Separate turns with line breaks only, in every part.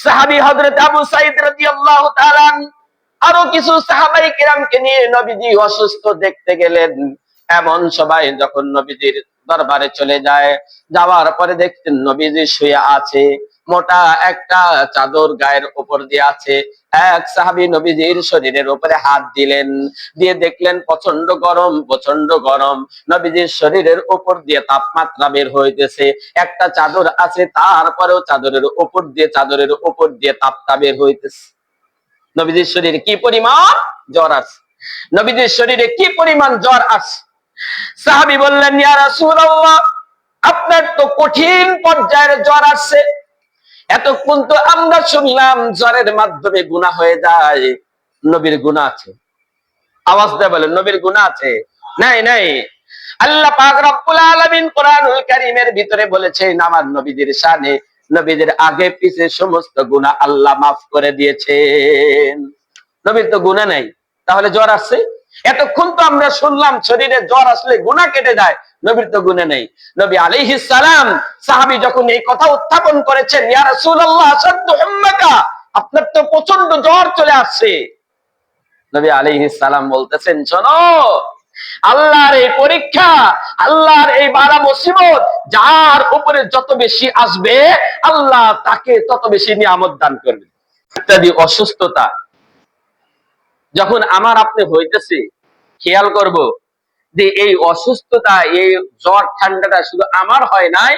সাহাবী হযরত আবু সাঈদ রাদিয়াল্লাহু তাআলা আরো কিছু সাহাবায়ে কিরামকে নিয়ে নবীজি অসুস্থ দেখতে গেলেন। এমন সবাই যখন নবীজির দরবারে চলে যায়, যাওয়ার পরে দেখতেন নবীজি শুয়ে আছে, মোটা একটা চাদর গায়ের উপর দিয়ে আছে। এক সাহাবী নবীজির শরীরের উপরে হাত দিলেন, দিয়ে দেখলেন প্রচন্ড গরম, প্রচন্ড গরম। নবীজির শরীরের উপর দিয়ে তাপমাত্রা বের হইতেছে। একটা চাদর আছে, তারপরেও চাদরের উপর দিয়ে তাপটা বের হইতেছে। নবীজির শরীরে কি পরিমাণ জ্বর আছে, নবীজির শরীরে কি পরিমাণ জ্বর আছে। সাহাবী বললেন, ইয়া রাসূলুল্লাহ, আপনার তো কঠিন পর্যায়ের জ্বর আসছে। এতক্ষণ তো আমরা শুনলাম জ্বরের মাধ্যমে গুনাহ হয়ে যায়। নবীর গুনাহ আছে? আওয়াজ দিয়ে বলেন, নবীর গুনাহ আছে? নাই নাই। আল্লাহ পাক রব্বুল আলামিন কোরআনুল কারীমের ভিতরে বলেছেন আমার নবীদের শানে, নবীদের আগে পিছে সমস্ত গুনাহ আল্লাহ মাফ করে দিয়েছেন। নবীর তো গুনাহ নাই, তাহলে জ্বর আসছে? এতক্ষণ তো আমরা শুনলাম শরীরে জ্বর আসলে গুনাহ কেটে যায়, নবীর তো গুনাহ নেই। নবী আলাইহিস সালাম সাহাবী যখন এই কথা উত্থাপন করেছেন, ইয়া রাসূলুল্লাহ আসাদ্দু হুম্মাকা, আপনার তো প্রচন্ড জ্বর চলে আসছে। নবী আলাইহিস সালাম বলতেছেন, শোনো, আল্লাহর এই পরীক্ষা, আল্লাহর এই বালা মুসিবত যার উপরে যত বেশি আসবে আল্লাহ তাকে তত বেশি নিয়ামত দান করবে। ইত্যাদি অসুস্থতা যখন আমার আপনি হইতেছে, খেয়াল করব যে এই অসুস্থতা, এই জ্বর ঠান্ডাটা শুধু আমার হয় নাই,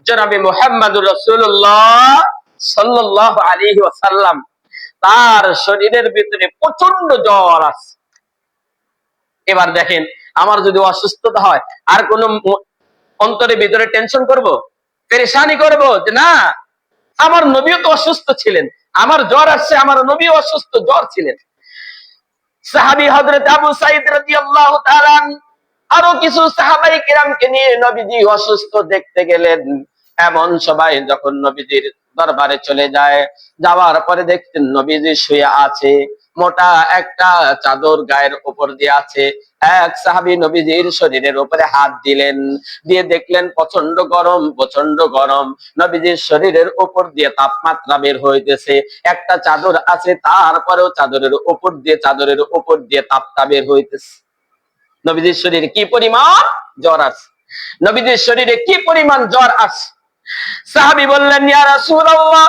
জনাবে মুহাম্মদুর রাসূলুল্লাহ সাল্লাল্লাহু আলাইহি ওয়াসাল্লাম তার শরীরের ভিতরে প্রচন্ড জ্বর আছে। এবার দেখেন, আমার যদি অসুস্থতা হয় আর কোন অন্তরের ভিতরে টেনশন করব, পেরেশানি করব যে না, আমার নবীও তো অসুস্থ ছিলেন, আমার জ্বর আসছে, আমার নবীও অসুস্থ, জ্বর ছিলেন। সাহাবী হযরত আবু সাঈদ রাদিয়াল্লাহু তাআলা আরো কিছু সাহাবায়ে কিরামকে নিয়ে নবীজি অসুস্থ দেখতে গেলেন। এমন সবাই যখন নবীজির দরবারে চলে যায়, যাওয়ার পরে দেখতেন নবীজি শুয়ে আছে, মোটা একটা চাদর গায়ের উপর দিয়ে আছে। এক সাহাবী নবীজির শরীরের উপরে হাত দিলেন, দিয়ে দেখলেন প্রচন্ড গরম, প্রচন্ড গরম। নবীজির শরীরের উপর দিয়ে তাপমাত্রা বের হইতেছে। একটা চাদর আছে, তারপরেও চাদরের উপর দিয়ে তাপটা বের হইতেছে। নবীজির শরীরে কি পরিমাণ জ্বর আছে, নবীজির শরীরে কি পরিমাণ জ্বর আছে। সাহাবী বললেন, ইয়া রাসূলুল্লাহ,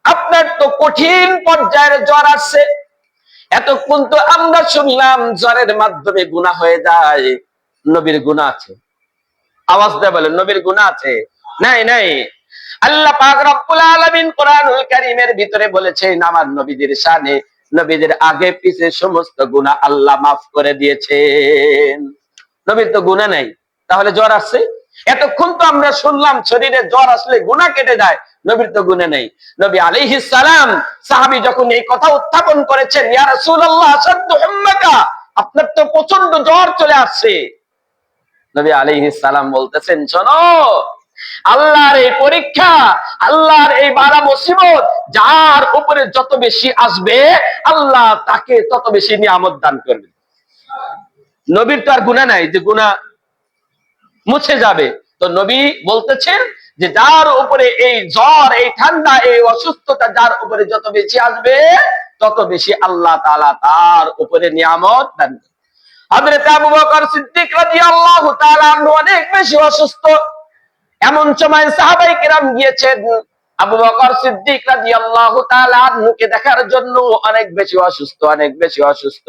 আপনার তো কঠিন পর্যায়ের জ্বর আসছে। এতক্ষণ তো আমরা শুনলাম জ্বরের মাধ্যমে গুনাহ হয়ে যায়, নবীর গুনাহ আছে? আওয়াজ দিয়ে বলেন, নবীর গুনাহ আছে? নাই নাই। আল্লাহ পাক রব্বুল আলামিন কোরআনুল কারীমের ভিতরে বলেছেন আমার নবীদের শানে, নবীদের আগে পিছে সমস্ত গুনাহ আল্লাহ মাফ করে দিয়েছেন। নবীর তো গুনাহ নাই, তাহলে জ্বর আসছে? এতক্ষণ তো আমরা শুনলাম শরীরে জ্বর আসলে গুনাহ কেটে যায়, নবীর তো গুনাহ নেই। নবী আলাইহিস সালাম সাহাবী যখন এই কথা উত্থাপন করেছেন, ইয়া রাসূলুল্লাহ আসাদ্দু হুম্মাকা, আপনার তো প্রচন্ড জ্বর চলে আসছে। নবী আলাইহিস সালাম বলতেছেন, শোনো, আল্লাহর এই পরীক্ষা, আল্লাহর এই বালা মুসিবত যার উপরে যত বেশি আসবে আল্লাহ তাকে তত বেশি নিয়ামত দান করবে। নবীর তো আর গুনাহ নাই যে গুনাহ মুছে যাবে। তো নবী বলতেছেন যে যার উপরে এই জ্বর, এই ঠান্ডা, এই অসুস্থতা যার উপরে যত বেশি আসবে তত বেশি আল্লাহ তাআলা তার উপরে নিয়ামত দান করবেন। হযরত আবু বকর সিদ্দিক রাদিয়াল্লাহু তাআলা আনহু অনেক বেশি অসুস্থ। এমন সময় সাহাবায়ে কিরাম গিয়েছেন আবু বকর সিদ্দিক রাদিয়াল্লাহু তাআলা আনহুকে দেখার জন্য। অনেক বেশি অসুস্থ, অনেক বেশি অসুস্থ।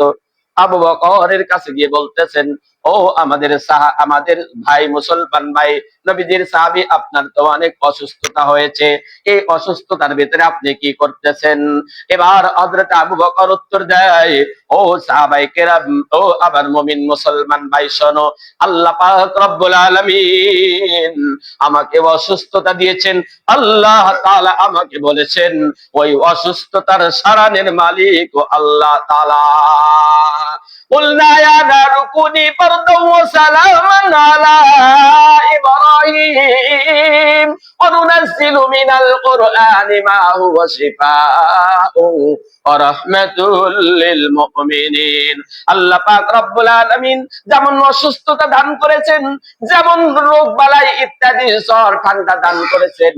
আবু বকরের কাছে গিয়ে বলতেছেন, ও আমাদের ভাই, মুসলমান ভাই, নবীজির সাহাবী, আপনার তো অনেক অসুস্থতা হয়েছে, এই অসুস্থতার ভিতরে আপনি কি করতেছেন? এবার হযরত আবু বকর উত্তর দেয়, ও সাহাবায়ে কেরাম, ও আবার মুমিন মুসলমান ভাই, শোনো, আল্লাহ পাক রব্বুল আলামিন আমাকে অসুস্থতা দিয়েছেন। আল্লাহ তাআলা আমাকে বলেছেন ওই অসুস্থতার সারানের মালিক ও আল্লাহ তাআলা। قلنا يا نار كوني بردا وسلاما على إبراهيم وننزل من القرآن ما هو شفاء ورحمة للمؤمنين। আল্লাহ পাক রব্বুল আলামিন যেমন অসুস্থতা দান করেছেন, যেমন রোগ বালাই ইত্যাদি জ্বর ঠান্ডা দান করেছেন,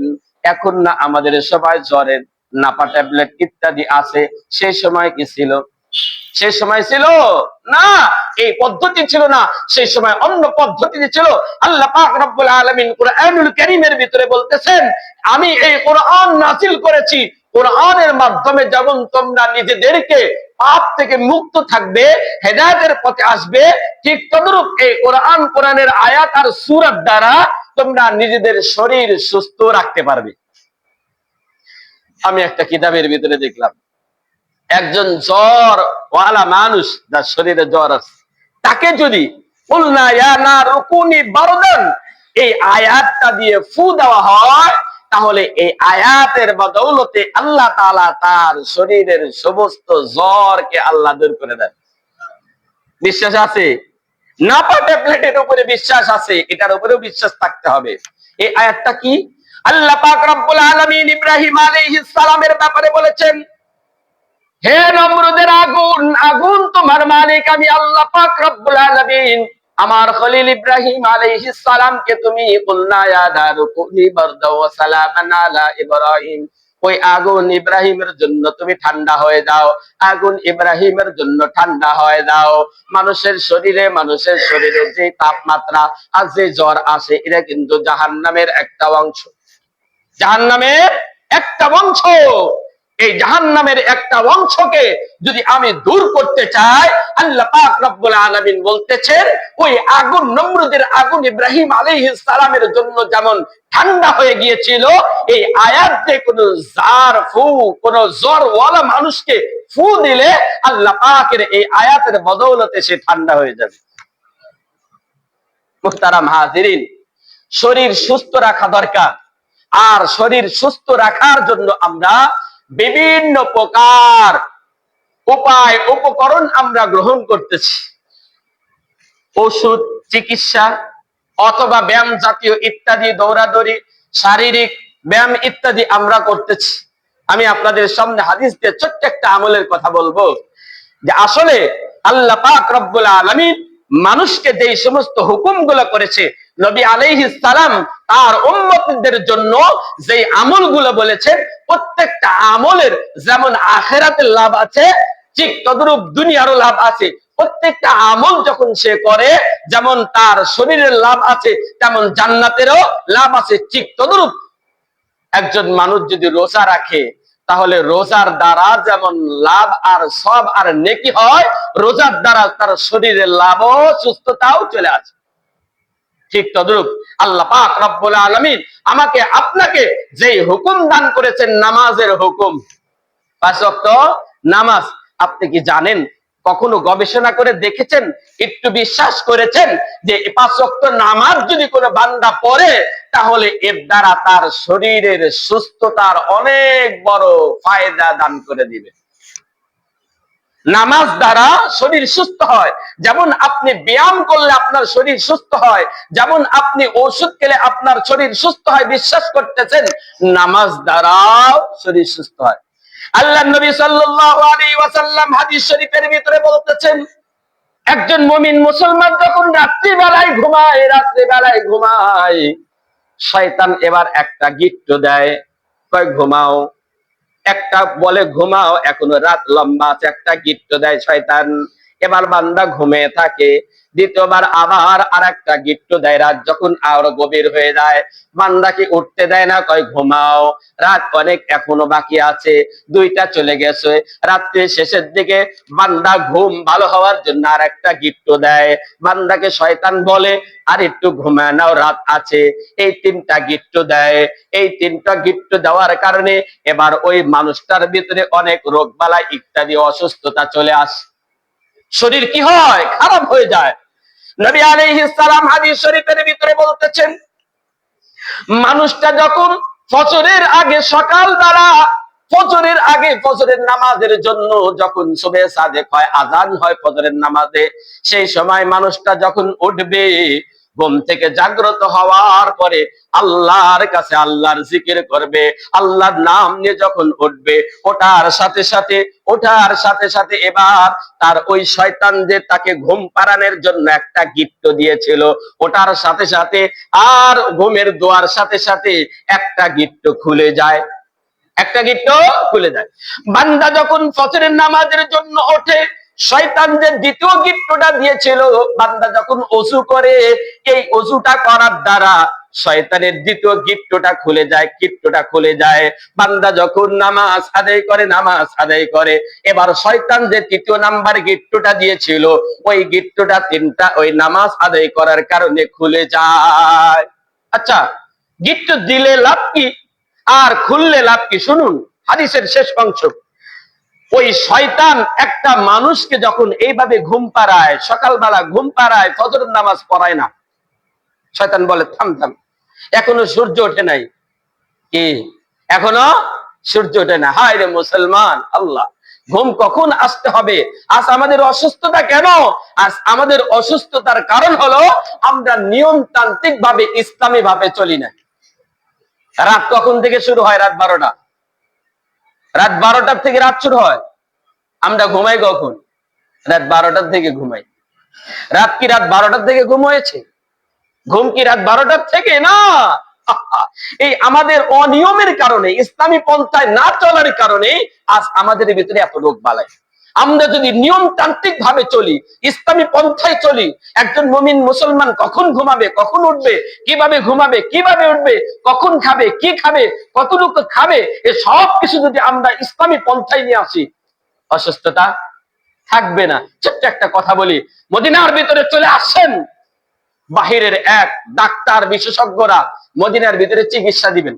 এখন না আমাদের সবাই জ্বরের নাপা ট্যাবলেট ইত্যাদি আছে, সেই সময় কি ছিল? সেই সময় ছিল না, এই পদ্ধতি ছিল না, সেই সময় অন্য পদ্ধতি ছিল। আল্লাহ পাক রব্বুল আলামিন কুরআনুল কারীমের ভিতরে বলতেছেন, আমি এই কোরআন নাযিল করেছি, কোরআনের মাধ্যমে যেমন তোমরা নিজেদেরকে পাপ থেকে মুক্ত থাকবে, হেদায়েতের পথে আসবে, ঠিক তদ্রূপ এই কোরআনের আয়াত আর সূরার দ্বারা তোমরা নিজেদের শরীর সুস্থ রাখতে পারবে। আমি একটা কিতাবের ভিতরে দেখলাম, একজন জ্বর ওয়ালা মানুষ, যার শরীরে জ্বর আছে, তাকে যদি কুলনা ইয়া নারু কুনি বারদান এই আয়াতটা দিয়ে ফু দেওয়া হয়, তাহলে এই আয়াতের বদৌলতে আল্লাহ তাআলা তার শরীরের সমস্ত জ্বরকে আল্লাহ দূর করে দেন। বিশ্বাস আছে? নাপা ট্যাবলেটের উপরে বিশ্বাস আছে, এটার উপরেও বিশ্বাস থাকতে হবে। এই আয়াতটা কি? আল্লাহ পাক রব্বুল আলামিন ইব্রাহিম আলাইহিস সালামের ব্যাপারে বলেছেন, হে নমরুদের আগুন, আগুন তোমার মালিক আমি আল্লাহ পাক রব্বুল আলামিন। আমার খলিল ইব্রাহিম আলাইহিস সালামকে তুমি কুলনা ইয়া নারু কুনি বারদাও ওয়া সালামান আলা ইব্রাহিম, ওই আগুন ইব্রাহিমের জন্য তুমি ঠান্ডা হয়ে যাও, আগুন ইব্রাহিমের জন্য ঠান্ডা হয়ে যাও। মানুষের শরীরে যে তাপমাত্রা আর যে জ্বর আসে, এটা কিন্তু জাহান্নামের একটা অংশ, জাহান্নামের একটা অংশ। এই জাহান্নামের একটা অংশকে যদি আমি দূর করতে চাই, আল্লাহ পাক রব্বুল আলামিন বলতেছেন, ওই আগুন, নমরুদের আগুন ইব্রাহিম আলাইহিস সালামের জন্য যেমন ঠান্ডা হয়ে গিয়েছিল, এই আয়াত যে কোন জ্বরওয়ালা মানুষকে ফু দিলে আল্লাহ পাকের এই আয়াতের বদৌলতে সে ঠান্ডা হয়ে যাবে। মুহতারাম হাজিরিন, শরীর সুস্থ রাখা দরকার। আর শরীর সুস্থ রাখার জন্য আমরা বিভিন্ন প্রকার উপায় উপকরণ আমরা গ্রহণ করতেছি। ওষুধ, চিকিৎসা অথবা ব্যায়াম জাতীয় ইত্যাদি, দৌড়াদৌড়ি, শারীরিক ব্যায়াম ইত্যাদি আমরা করতেছি। আমি আপনাদের সামনে হাদিস দিয়ে ছোট্ট একটা আমলের কথা বলবো, যে আসলে আল্লাহ পাক রব্বুল আলামিন মানুষকে যেই সমস্ত হুকুমগুলো করেছে, নবী আলাইহিস সালাম তার উম্মতদের জন্য যেই আমলগুলো বলেছেন, প্রত্যেকটা আমলের যেমন আখিরাতের লাভ আছে, ঠিক তদ্রূপ দুনিয়ারও লাভ আছে। প্রত্যেকটা আমল যখন সে করে, যেমন তার শরীরের লাভ আছে, তেমন জান্নাতেরও লাভ আছে। ঠিক তদ্রূপ একজন মানুষ যদি রোজা রাখে, তাহলে রোজার দ্বারা যেমন লাভ আর সব আর নেকি হয়, রোজার দ্বারা তার শরীরের লাভও সুস্থতাও চলে আসে। ঠিক তদ্রূপ আল্লাহ পাক রব্বুল আলামিন আমাকে আপনাকে যেই হুকুম দান করেছেন, নামাজের হুকুম, 5 ওয়াক্ত নামাজ, আপনি কি জানেন, কখনো গবেষণা করে দেখেছেন, একটু বিশ্বাস করেছেন যে 5 ওয়াক্ত নামাজ যদি কোনো বান্দা পড়ে, তাহলে এর দ্বারা তার শরীরের সুস্থতার অনেক বড় ফায়দা দান করে দিবে। নামাজ দ্বারা শরীর সুস্থ হয়, যেমন আপনি ব্যায়াম করলে আপনার শরীর সুস্থ হয়, যেমন আপনি ওষুধ খেলে আপনার শরীর সুস্থ হয়, বিশ্বাস করতেছেন, নামাজ দ্বারাও শরীর সুস্থ হয়। আল্লাহর নবী সাল্লাল্লাহু আলাইহি ওয়াসাল্লাম হাদিস শরীফের ভিতরে বলতেছেন, একজন মুমিন মুসলমান যখন রাত্রিবেলায় ঘুমায়, শয়তান এবার একটা গিট্ট দেয়, কয় ঘুমাও। একটা বলে ঘুমাও, এখনো রাত লম্বা আছে, একটা গিট্ট দেয় শয়তান। এবার বান্দা ঘুমিয়ে থাকে, দ্বিতীয়বার আবার আর একটা গিট্ট দেয়। রাত যখন আরো গভীর হয়ে যায়, বান্দাকে উঠতে দেয় না, কয় ঘুমাও, রাত অনেক এখনো বাকি আছে, 2টা চলে গেছে। রাত্রির শেষের দিকে বান্দা ঘুম ভালো হওয়ার জন্য আর একটা গিট্ট দেয়। বান্দাকে শয়তান বলে, আর একটু ঘুমায় নাও, রাত আছে। এই 3টা গিট্ট দেয়। এই 3টা গিট্ট দেওয়ার কারণে এবার ওই মানুষটার ভিতরে অনেক রোগ বালাই ইত্যাদি অসুস্থতা চলে আসে, শরীর কি হয়, খারাপ হয়ে যায়। নবী আলাইহিস সালাম হাদিস শরীফের ভিতরে বলতেছেন, মানুষটা যখন ফজরের আগে, সকালবেলা ফজরের আগে, ফজরের নামাজের জন্য যখন সুবহে সাদেক হয়, আযান হয় ফজরের নামাজে, সেই সময় মানুষটা যখন উঠবে, ঘুম থেকে জাগ্রত হওয়ার পরে আল্লাহর কাছে আল্লাহর জিকির করবে, আল্লাহর নাম নিয়ে যখন উঠবে, ওঠার সাথে সাথে এবার তার ওই শয়তান যে তাকে ঘুম পাড়ানোর জন্য একটা গিট্ট দিয়েছিল, ওটার সাথে সাথে আর ঘুমের দোয়ার সাথে সাথে একটা গিট্ট খুলে যায়। একটা গিট্টু খুলে যায়। বান্দা যখন ফজরের নামাজের জন্য ওঠে, শয়তান যে দ্বিতীয় গিট্টুটা দিয়েছিল, বান্দা যখন ওযু করে, এই ওযুটা করার দ্বারা শয়তানের দ্বিতীয় গিট্টুটা খুলে যায়, গিট্টুটা খুলে যায়। বান্দা যখন নামাজ আদায় করে, এবার শয়তান যে তৃতীয় নাম্বার গিট্টুটা দিয়েছিল, ওই গিট্টুটা তিনটা ওই নামাজ আদায় করার কারণে খুলে যায়। আচ্ছা, গিট্টু দিলে লাভ কি আর খুললে লাভ কি? শুনুন হাদিসের শেষ অংশ। ওই শয়তান একটা মানুষকে যখন এইভাবে ঘুম পাড়ায়, সকালবেলা ঘুম পাড়ায়, ফজরের নামাজ পড়ায় না, শয়তান বলে থাম থাম, এখনো সূর্য ওঠে নাই। কি এখনো সূর্য ওঠে না? হায় রে মুসলমান, আল্লাহ, ঘুম কখন আসতে হবে? আজ আমাদের অসুস্থতা কেন? আজ আমাদের অসুস্থতার কারণ হলো আমরা নিয়মতান্ত্রিক ভাবে, ইসলামী ভাবে চলি না। রাত কখন থেকে শুরু হয়? রাত 12টা। রাত 12টার থেকে রাত শুরু হয়। আমরা ঘুমাই কখন? রাত 12টার থেকে ঘুমাই। রাত কি রাত 12টার থেকে ঘুম হয়েছে? ঘুম কি রাত 12টার থেকে? না, এই আমাদের অনিয়মের কারণে, ইসলামী পন্থায় না চলার কারণে আজ আমাদের ভিতরে এত রোগ বালাই। আমরা যদি নিয়মতান্ত্রিক ভাবে চলি, ইসলামী পন্থায় চলি, একজন মুমিন মুসলমান কখন ঘুমাবে, কখন উঠবে, কিভাবে ঘুমাবে, কিভাবে উঠবে, কখন খাবে, কি খাবে, কতটুকু খাবে, এ সব কিছু যদি আমরা ইসলামী পন্থায় নিয়ে আসি, অসুস্থতা থাকবে না। ছোট্ট একটা কথা বলি, মদিনার ভিতরে চলে আসেন, বাহিরের এক ডাক্তার বিশেষজ্ঞরা মদিনার ভিতরে চিকিৎসা দিবেন।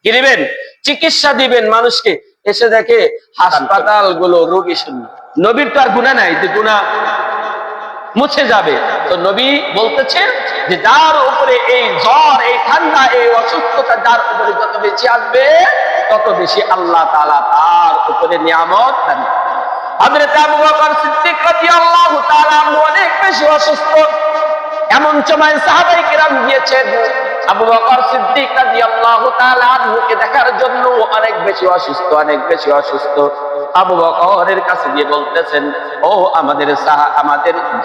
কি দিবেন? চিকিৎসা দিবেন মানুষকে। এসে দেখে হাসপাতাল গুলো রোগী শূন্য। নবীর তো আর গুনাহ নাই যে গুনাহ মুছে যাবে। তো নবী বলতেছেন যে যার উপরে এই জ্বর, এই ঠান্ডা, এই অসুস্থতা যার উপরে যত বেশি আসবে, তত বেশি আল্লাহ তাআলা তার উপরে নিয়ামত দান করবেন। হযরত আবু বকর সিদ্দিক রাদিয়াল্লাহু তাআলা অনেক বেশি অসুস্থ। এমন সময় সাহাবায়ে কেরাম গিয়েছেন আবু বকর সিদ্দিক রাদিয়াল্লাহু তাআলা আনহুকে দেখার জন্য। অনেক বেশি অসুস্থ, অনেক বেশি অসুস্থ। আবু বকরের কাছে গিয়ে বলতেছেন, ও আমাদের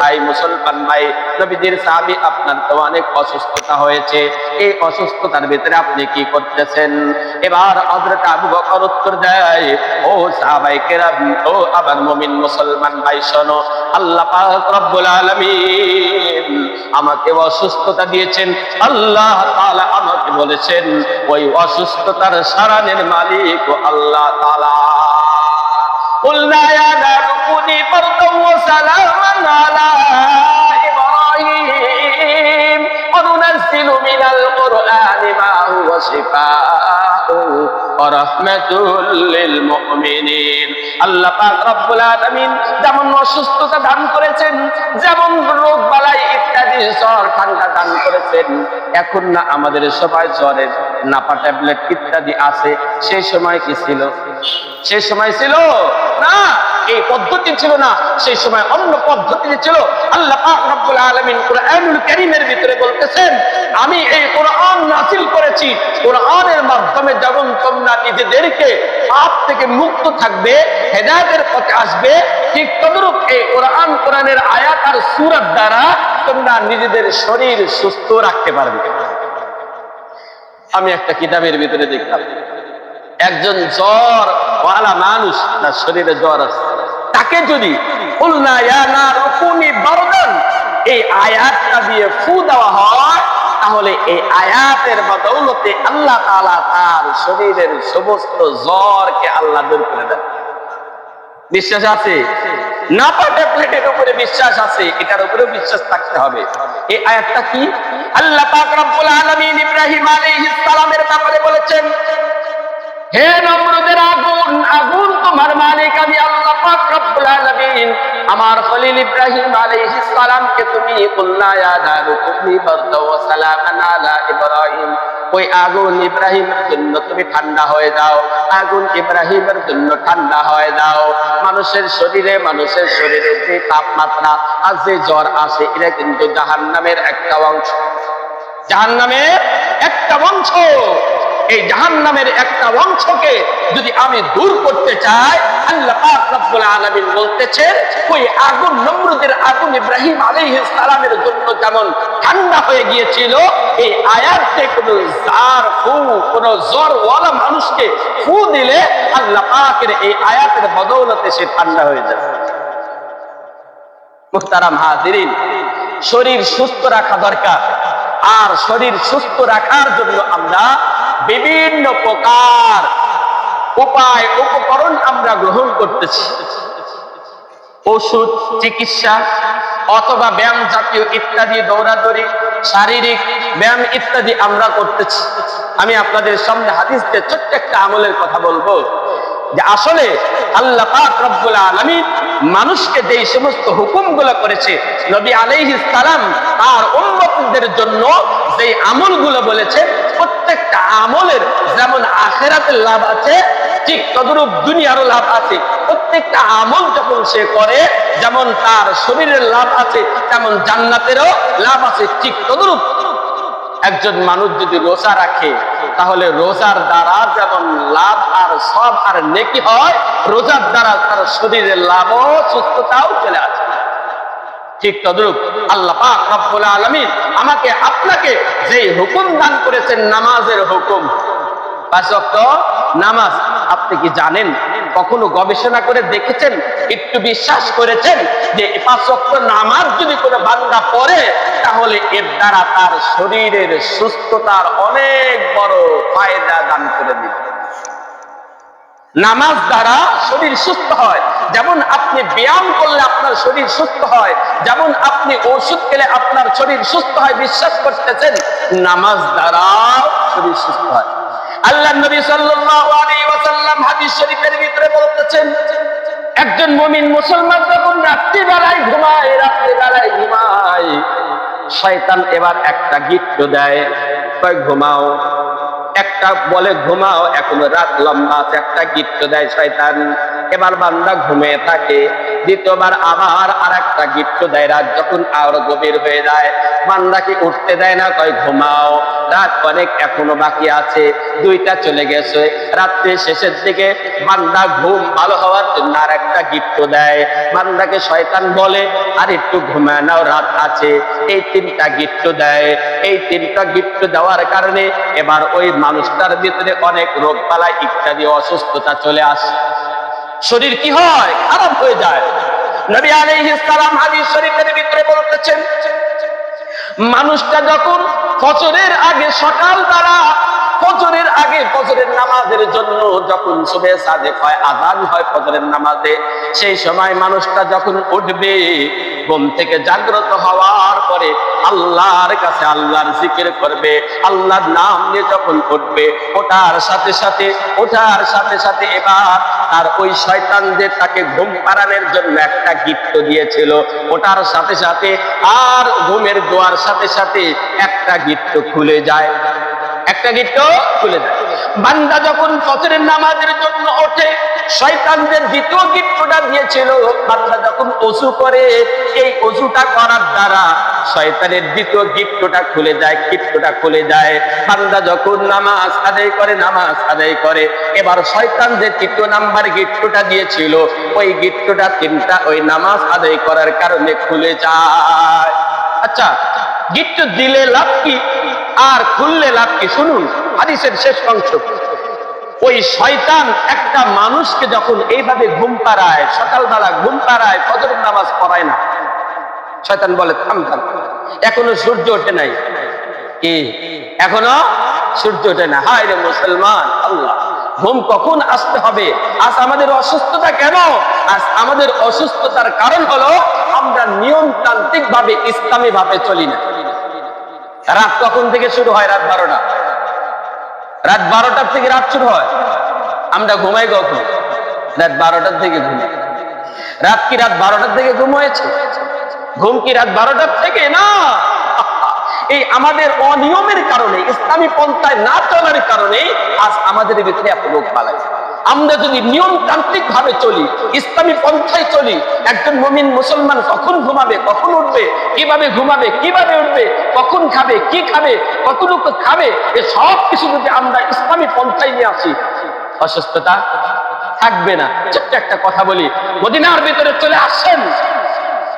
ভাই, মুসলমান ভাই, নবীজির সাহাবী, আপনার তো অনেক অসুস্থতা হয়েছে, এই অসুস্থতার ভিতরে আপনি কি করতেছেন? এবার হযরত আবু বকর উত্তর দেয়, ও সাহাবায়ে কেরাম, ও আমার মুমিন মুসলমান ভাই, শোনো, আল্লাহ পাক রব্বুল আলামিন আমাকে অসুস্থতা দিয়েছেন। আল্লাহ তাআলা আমাকে বলেছেন ওই অসুস্থতার সারানের মালিক ও আল্লাহ তাআলা। قلنا يا نار كوني بردا وسلاما على إبراهيم وننزل من القرآن ما هو شفاء ورحمة للمؤمنين। আল্লাহ পাক রব্বুল আলামিন যেমন অসুস্থতা দান করেছেন, যেমন রোগ বালাই ইত্যাদি, জ্বর ঠান্ডা দান করেছেন, এখন না আমাদের সবাই জ্বরের নাপা ট্যাবলেট ইত্যাদি আছে, সেই সময় কি ছিল? সেই সময় ছিল না, এই পদ্ধতি ছিল না, সেই সময় অন্য পদ্ধতি ছিল। আল্লাহ পাক রব্বুল আলামিন কুরআনুল কারীমের ভিতরে বলতেছেন, আমি এই কোরআন নাযিল করেছি, কোরআনের মাধ্যমে যখন তোমরা নিজেদেরকে পাপ থেকে মুক্ত থাকবে, হেদায়েতের পথে আসবে, ঠিক তদ্রূপ এই কোরআনের আয়াত আর সূরার দ্বারা তোমরা নিজেদের শরীর সুস্থ রাখতে পারবে। আমি একটা কিতাবের ভিতরে দেখলাম, একজন জ্বর ওয়ালা মানুষ, তার শরীরে জ্বর আছে, তাকে যদি কুলনা ইয়া নারু কুনি বারদান এই আয়াতটা দিয়ে ফু দেওয়া হয়, তাহলে এই আয়াতের বদৌলতে আল্লাহ তাআলা তার শরীরের সমস্ত জ্বরকে আল্লাহ দূর করে দেন। বিশ্বাস আছে? নাপা ট্যাবলেটের উপরে বিশ্বাস আছে, এটার উপরে বিশ্বাস থাকতে হবে। এই আয়াতটা কি? আল্লাহ পাক রব্বুল আলামিন ইব্রাহিম আলাইহিস সালামের ব্যাপারে বলেছেন, হে নমরুদের আগুন, আগুন তোমার মালিক আমি আল্লাহ পাক রব্বুল আলামিন। আমার খলিল ইব্রাহিম আলাইহিস সালামকে তুমি কুলনা ইয়া নারু কুনি বারদা ওয়া সালামান আলা ইব্রাহিম, ওই আগুন ইব্রাহিমের জন্য তুমি ঠান্ডা হয়ে যাও, আগুন ইব্রাহিমের জন্য ঠান্ডা হয়ে যাও। মানুষের শরীরে যে তাপমাত্রা আর যে জ্বর আসে, এটা কিন্তু জাহান্নামের একটা অংশ, জাহান্নামের একটা অংশ। এই জাহান্নামের একটা অংশকে যদি আমি দূর করতে চাই, আল্লাহ পাক রব্বুল আলামিন বলতেছেন ওই আগুন, নমরুদের আগুন ইব্রাহিম আলাইহিস সালামের জন্য যেমন ঠান্ডা হয়ে গিয়েছিল, এই আয়াতে কোন জ্বরওয়ালা মানুষকে ফু দিলে আল্লাহ পাকের এই আয়াতের বদৌলতে সে ঠান্ডা হয়ে যাবে। মুহতারাম হাজিরিন, শরীর সুস্থ রাখা দরকার। আর শরীর সুস্থ রাখার জন্য আমরা বিভিন্ন প্রকার উপায় উপকরণ আমরা গ্রহণ করতেছি। ওষুধ, চিকিৎসা অথবা ব্যায়াম জাতীয় ইত্যাদি, দৌড়াদৌড়ি, শারীরিক ব্যায়াম ইত্যাদি আমরা করতেছি। আমি আপনাদের সামনে হাদিস দিয়ে ছোট্ট একটা আমলের কথা বলবো যে আসলে আল্লাহ পাক রব্বুল আলামিন মানুষকে যে সমস্ত হুকুমগুলো করেছে, নবী আলাইহিস সালাম তার উম্মতদের জন্য যে আমলগুলো বলেছে, প্রত্যেকটা আমলের যেমন আখিরাতের লাভ আছে, ঠিক তদ্রূপ দুনিয়ারও লাভ আছে। প্রত্যেকটা আমল যখন সে করে, যেমন তার শরীরের লাভ আছে, তেমন জান্নাতেরও লাভ আছে। ঠিক তদ্রূপ একজন মানুষ যদি রোজা রাখে, তাহলে রোজার দ্বারা যেমন লাভ আর সব আর নেকি হয়, রোজার দ্বারা তার শরীরের লাভও সুস্থতাও চলে আসে। ঠিক তদ্রূপ আল্লাহ পাক রব্বুল আলামিন আমাকে আপনাকে যে হুকুম দান করেছেন, নামাজের হুকুম, 5 ওয়াক্ত নামাজ, আপনি কি জানেন, কখনো গবেষণা করে দেখেছেন, একটু বিশ্বাস করেছেন যে 5 ওয়াক্ত নামাজ যদি কোনো বান্দা পড়ে, তাহলে এর দ্বারা তার শরীরের সুস্থতার অনেক বড় ফায়দা দান করে দিবে। নামাজ দ্বারা শরীর সুস্থ হয়। যেমন আপনি ব্যায়াম করলে আপনার শরীর সুস্থ হয়, যেমন আপনি ওষুধ খেলে আপনার শরীর সুস্থ হয়, বিশ্বাস করতেছেন, নামাজ দ্বারা শরীর সুস্থ হয়। আল্লাহ নবী সাল্লাল্লাহু আলাইহি ওয়াসাল্লাম হাদিস শরীফের ভিতরে বলতেছেন, একজন মুমিন মুসলমান যখন রাত্রিবেলায় ঘুমায়, শয়তান এবার একটা গিফট দেয়, কয় ঘুমাও। একটা বলে ঘুমাও, এখনো রাত লম্বা আছে, একটা গিফট দেয় শয়তান। এবার বান্দা ঘুমিয়ে থাকে। দ্বিতীয়বার আবার আর একটা গিফট দেয়। রাত যখন আরো গভীর হয়ে যায়, বান্দাকে উঠতে দেয় না, কয় ঘুমাও, রাত অনেক এখনো বাকি আছে, 2টা চলে গেছে। রাত্রির শেষের দিকে বান্দা ঘুম ভালো হওয়ার জন্য আর একটা গিফট দেয়। বান্দাকে শয়তান বলে আর একটু ঘুমায় নাও, রাত আছে। এই 3টা গিফট দেয়। এই 3টা গিফট দেওয়ার কারণে এবার ওই মানুষটার ভিতরে অনেক রোগ বালাই ইত্যাদি অসুস্থতা চলে আসে। শরীর কি হয়? খারাপ হয়ে যায়। নবী আলাইহিস সালাম হাদিস শরীফের ভিতরে বলতেছেন, মানুষটা যখন ফজরের আগে, সকাল বেলা ফজরের আগে, ফজরের নামাজের জন্য যখন সুবহে সাদেক হয়, আযান হয় ফজরের নামাজে, সেই সময় মানুষটা যখন উঠবে, ঘুম থেকে জাগ্রত হওয়ার পরে আল্লাহর কাছে আল্লাহর জিকির করবে, আল্লাহর নাম নিয়ে যখন উঠবে, ওঠার সাথে সাথে এবার তার ওই শয়তান যে তাকে ঘুম পাড়ানোর জন্য একটা গিফট দিয়েছিল, ওটার সাথে সাথে আর ঘুমের দোয়ার সাথে সাথে একটা গিফট খুলে যায়, একটা গিফট খুলে যায়। বান্দা যখন ফজরের নামাজের জন্য ওঠে, শয়তান যে দ্বিতীয় গিফটটা দিয়েছিল, বান্দা যখন ওযু করে, এই ওযুটা করার দ্বারা শয়তানের দ্বিতীয় গিফটটা খুলে যায়, গিফটটা খুলে যায়। বান্দা যখন নামাজ আদায় করে, এবার শয়তান যে 3 নাম্বার গিফটটা দিয়েছিল, ওই গিফটটা 3টা ওই নামাজ আদায় করার কারণে খুলে যায়। আচ্ছা, গিফট দিলে লাভ কি আর খুললে লাভ কি? শুনুন হাদিসের শেষ অংশ। ওই শয়তান একটা মানুষকে যখন এইভাবে ঘুম পাড়ায়, সকালবেলা ঘুম পাড়ায়, ফজরের নামাজ পড়ায় না, শয়তান বলে থাম, এখনো সূর্য ওঠে নাই। কি এখনো সূর্য ওঠে না? হায় রে মুসলমান, আল্লাহ, ঘুম কখন আসতে হবে? আজ আমাদের অসুস্থতা কেন? আজ আমাদের অসুস্থতার কারণ হলো আমরা নিয়মতান্ত্রিক ভাবে, ইসলামী ভাবে চলি না। রাত কখন থেকে শুরু হয়? রাত 12টা। রাত 12টার থেকে রাত শুরু হয়। আমরা ঘুমাই কখন? রাত 12টার থেকে ঘুমাই। রাত কি রাত 12টার থেকে ঘুম হয়েছে? ঘুম কি রাত 12টার থেকে? না, এই আমাদের অনিয়মের কারণে, ইসলামী পন্থায় না চলার কারণে আজ আমাদের ভিতরে এত রোগ বালাই। আমরা যদি নিয়মতান্ত্রিক ভাবে চলি, ইসলামী পন্থায় চলি, একজন মুমিন মুসলমান কখন ঘুমাবে, কখন উঠবে, কিভাবে ঘুমাবে, কিভাবে উঠবে, কখন খাবে, কি খাবে, কতটুকু খাবে, এ সব কিছু যদি আমরা ইসলামী পন্থায় নিয়ে আসি, অসুস্থতা থাকবে না। ছোট্ট একটা কথা বলি, মদিনার ভিতরে চলে আসছেন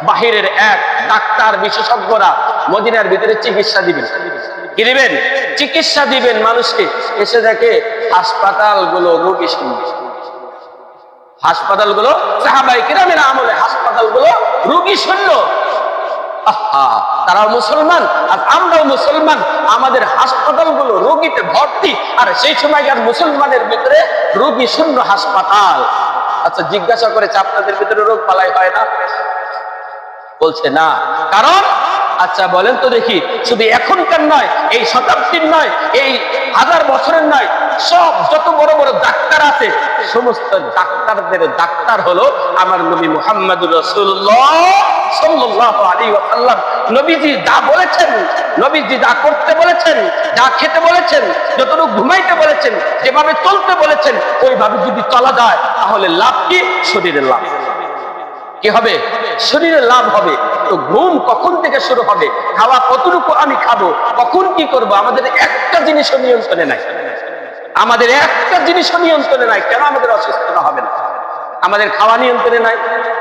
বাহিরের এক ডাক্তার বিশেষজ্ঞরা, মদিনার ভিতরে চিকিৎসা দিবেন। কি দিবেন? চিকিৎসা দিবেন মানুষকে। এসে দেখে হাসপাতালগুলো রোগী শূন্য। হাসপাতালগুলো সাহাবায়ে কিরামের আমলে হাসপাতালগুলো রোগী শূন্য। তারাও মুসলমান আর আমরাও মুসলমান, আমাদের হাসপাতালগুলো রোগীতে ভর্তি, আর সেই সময়কার মুসলমানের ভিতরে রোগী শূন্য হাসপাতাল। আচ্ছা, জিজ্ঞাসা করেছে আপনাদের ভিতরে রোগ বালাই হয় না? বলছে না। কারণ? আচ্ছা বলেন তো দেখি, শুধু এখনকার নয়, এই শতাব্দীর নয়, এই 1000 বছরের নয়, সব যত বড় বড় ডাক্তার আছে, সমস্ত ডাক্তারদের ডাক্তার হলো আমার নবী মুহাম্মদুর রাসূলুল্লাহ সাল্লাল্লাহু আলাইহি ওয়াসাল্লাম। নবীজি যা বলেছেন, নবীজি যা করতে বলেছেন, যা খেতে বলেছেন, যতটুকু ঘুমাইতে বলেছেন, যেভাবে চলতে বলেছেন, ওইভাবে যদি চলা যায় তাহলে লাভ কি? শরীরের লাভ। কি হবে? শরীরে লাভ হবে। তো ঘুম কখন থেকে শুরু হবে, খাওয়া কতটুকু আমি খাবো, কখন কি করব, আমাদের একটা জিনিস নিয়ন্ত্রণে নাই। আমাদের একটা জিনিস নিয়ন্ত্রণে নাই। কেন আমাদের অসুস্থতা হবে না? আমাদের খাওয়া নিয়ন্ত্রণে নাই,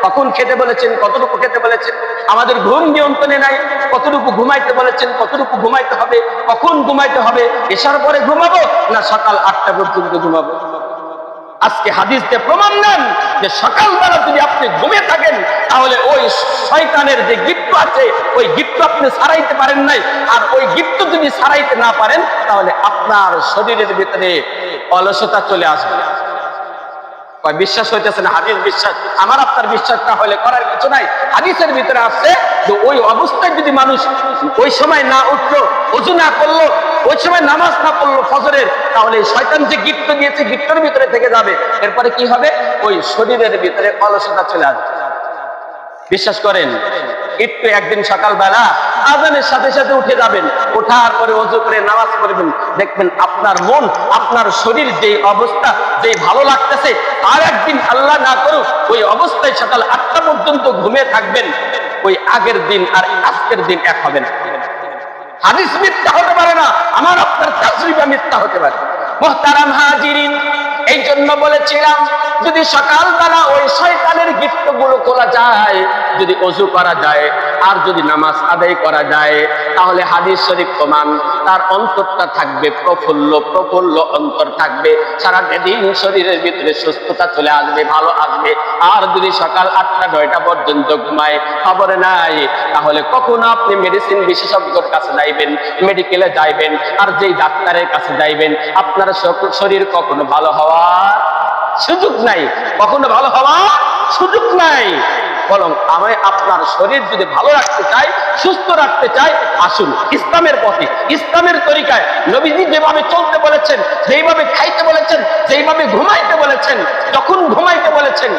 কখন খেতে বলেছেন, কতটুকু খেতে বলেছেন। আমাদের ঘুম নিয়ন্ত্রণে নাই, কতটুকু ঘুমাইতে বলেছেন, কতটুকু ঘুমাইতে হবে, কখন ঘুমাইতে হবে, এশার পরে ঘুমাবো না সকাল 8টা পর্যন্ত ঘুমাবো। আজকে হাদিস দিয়ে প্রমাণ নেন যে সকালবেলা যদি আপনি ঘুমিয়ে থাকেন তাহলে ওই শয়তানের যে গিফট আছে, ওই গিফট আপনি ছাড়াইতে পারেন নাই। আর ওই গিফট যদি ছাড়াইতে না পারেন তাহলে আপনার শরীরের ভিতরে অলসতা চলে আসবে। বিশ্বাস হইতেছে না? হাদিস বিশ্বাস, আমার আপনার বিশ্বাস না হলে করার কিছু নাই। হাদিসের ভিতরে আসছে যে ওই অবস্থায় যদি মানুষ ওই সময় না উঠলো, ওযু না করলো, ওই সময় নামাজ না পড়লো ফজরের, তাহলে শয়তান যে গিফট দিয়েছে গিফটের ভিতরে থেকে যাবে। এরপরে কি হবে? ওই শরীরের ভিতরে অলসতা চলে আসবে। বিশ্বাস করেন, একটু একদিন সকালবেলা আযানের সাথে সাথে উঠে যাবেন, ওঠার পরে ওযু করে নামাজ পড়বেন, দেখবেন আপনার মন, আপনার শরীর যে অবস্থা, যে ভালো লাগতেছে, আর একদিন আল্লাহ না করুক ওই অবস্থায় সকাল 8টা পর্যন্ত ঘুমিয়ে থাকবেন, ওই আগের দিন আর আজকের দিন এক হবে না। হাদিস মিথ্যা হতে পারে না, আমার আপনার তাজরিবা মিথ্যা হতে পারে। মুহতারাম হাজিরিন, এই জন্য বলেছিলাম যদি সকালবেলা ওই শয়তানের গিফটগুলো খোলা যায়, যদি ওযু করা যায়, আর যদি নামাজ আদায় করা যায়, তাহলে হাদিস শরীফ প্রমাণ তার অন্তরটা থাকবে প্রফুল্ল, প্রফুল্ল অন্তর থাকবে, সারাদিন শরীরের ভিতরে সুস্থতা চলে আসবে, ভালো আসবে। আর যদি সকাল 8টা 9টা পর্যন্ত ঘুমায়, খবর নাই, তাহলে কখনো আপনি মেডিসিন বিশেষজ্ঞর কাছে যাইবেন, মেডিকেলে যাইবেন, আর যেই ডাক্তারের কাছে যাইবেন, আপনার শরীর কখনো ভালো হওয়ার সুযোগ নাই, কখনো ভালো হওয়ার সুযোগ নাই। বরং আমি আপনার শরীর যদি ভালো রাখতে চাই, সুস্থ রাখতে চাই, আসুন ইসলামের পথে, ইসলামের তরিকায়। নবীজি যেভাবে চলতে বলেছেন, যেইভাবে খাইতে বলেছেন, যেইভাবে ঘুমাইতে বলেছেন, যখন ঘুমাইতে বলেছেন,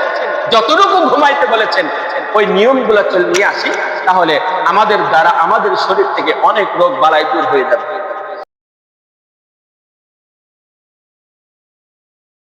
যতটুকু ঘুমাইতে বলেছেন, ওই নিয়মগুলো নিয়ে আসি, তাহলে আমাদের দ্বারা আমাদের শরীর থেকে অনেক রোগ বালাই দূর হয়ে যাবে।